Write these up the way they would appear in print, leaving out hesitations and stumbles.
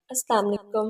السلام علیکم،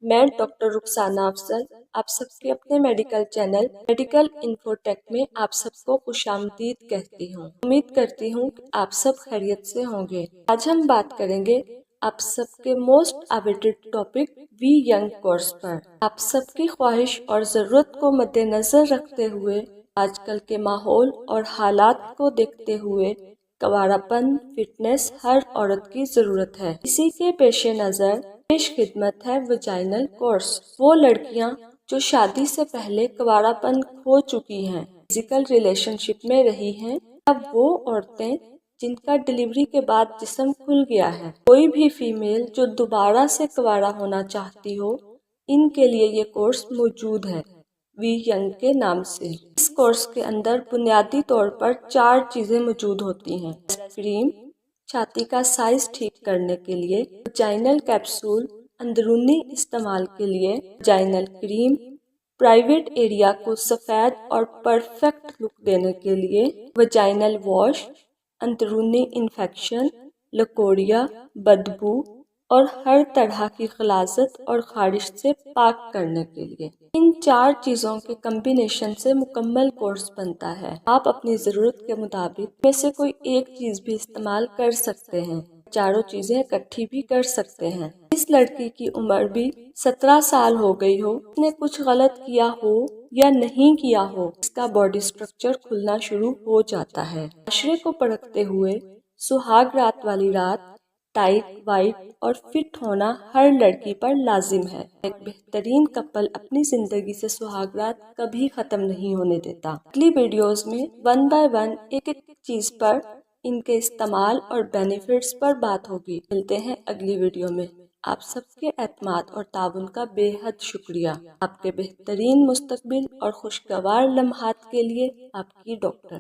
میں ڈاکٹر رخسانہ افضل آپ سب کے اپنے میڈیکل چینل میڈیکل انفوٹیک میں آپ سب کو خوش آمدید کہتی ہوں۔ امید کرتی ہوں کہ آپ سب خیریت سے ہوں گے۔ آج ہم بات کریں گے آپ سب کے موسٹ اویٹڈ ٹاپک وی ینگ کورس پر۔ آپ سب کی خواہش اور ضرورت کو مد نظر رکھتے ہوئے آج کل کے ماحول اور حالات کو دیکھتے ہوئے کنوارا پن فٹنس ہر عورت کی ضرورت ہے۔ اسی کے پیش نظر پیش خدمت ہے ویجائنل کورس۔ وہ لڑکیاں جو شادی سے پہلے کنوارا پن کھو چکی ہیں، فزیکل ریلیشن شپ میں رہی ہیں، اب وہ عورتیں جن کا ڈلیوری کے بعد جسم کھل گیا ہے، کوئی بھی فیمیل جو دوبارہ سے کنوارا ہونا چاہتی ہو، ان کے لیے یہ کورس موجود ہے وی ینگ کے نام سے۔ اس کورس کے اندر بنیادی طور پر 4 چیزیں موجود ہوتی ہیں: کریم چھاتی کا سائز ٹھیک کرنے کے لیے، ویجائنل کیپسول اندرونی استعمال کے لیے، ویجائنل کریم پرائیویٹ ایریا کو سفید اور پرفیکٹ لک دینے کے لیے، ویجائنل واش اندرونی انفیکشن، لکوریا، بدبو اور ہر طرح کی غلاظت اور خارش سے پاک کرنے کے لیے۔ ان 4 چیزوں کے کمبینیشن سے مکمل کورس بنتا ہے۔ آپ اپنی ضرورت کے مطابق میں سے کوئی ایک چیز بھی استعمال کر سکتے ہیں، چاروں چیزیں اکٹھی بھی کر سکتے ہیں۔ اس لڑکی کی عمر بھی 17 سال ہو گئی ہو، اس نے کچھ غلط کیا ہو یا نہیں کیا ہو، اس کا باڈی سٹرکچر کھلنا شروع ہو جاتا ہے۔ معاشرے کو پرکھتے ہوئے سہاگ رات والی رات ٹائٹ، وائٹ اور فٹ ہونا ہر لڑکی پر لازم ہے۔ ایک بہترین کپل اپنی زندگی سے سہاگ رات کبھی ختم نہیں ہونے دیتا۔ اگلی ویڈیوز میں 1 بائی 1 ایک چیز پر، ان کے استعمال اور بینیفٹس پر بات ہوگی۔ ملتے ہیں اگلی ویڈیو میں۔ آپ سب کے اعتماد اور تعاون کا بے حد شکریہ۔ آپ کے بہترین مستقبل اور خوشگوار لمحات کے لیے آپ کی ڈاکٹر